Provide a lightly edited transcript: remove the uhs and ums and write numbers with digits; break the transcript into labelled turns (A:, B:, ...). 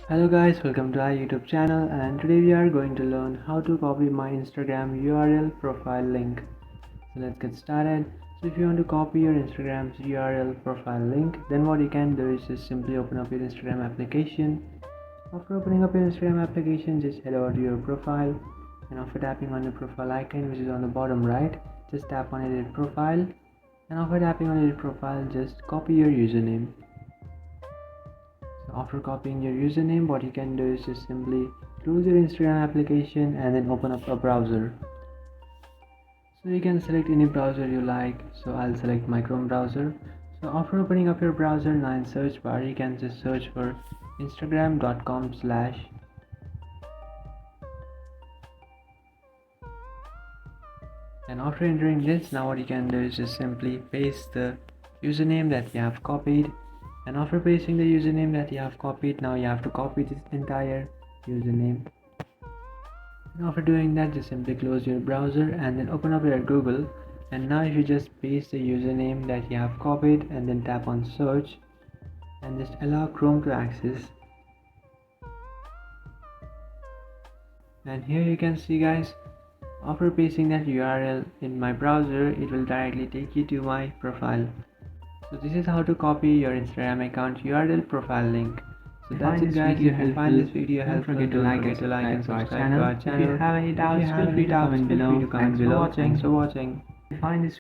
A: Hello guys, welcome to our YouTube channel, and today we are going to learn how to copy my Instagram URL profile link. So let's get started. So if you want to copy your Instagram's URL profile link, then what you can do is just simply open up your Instagram application. After opening up your Instagram application, just head over to your profile, and after tapping on the profile icon which is on the bottom right, just tap on edit profile, and after tapping on edit profile, just copy your username. After copying your username, what you can do is just simply close your Instagram application and then open up a browser. So you can select any browser you like. So I'll select my Chrome browser. So after opening up your browser, now in search bar you can just search for instagram.com/, and after entering this, now what you can do is just simply paste the username that you have copied. And after pasting the username that you have copied, now you have to copy this entire username. And after doing that, just simply close your browser and then open up your Google. And now if you just paste the username that you have copied and then tap on search and just allow Chrome to access. And here you can see guys, after pasting that URL in my browser, it will directly take you to my profile. So this is how to copy your Instagram account URL profile link. So that's it guys. If you find this video helpful, don't forget to like and subscribe to our channel. If you have any doubts, feel free to comment below. Thanks for watching.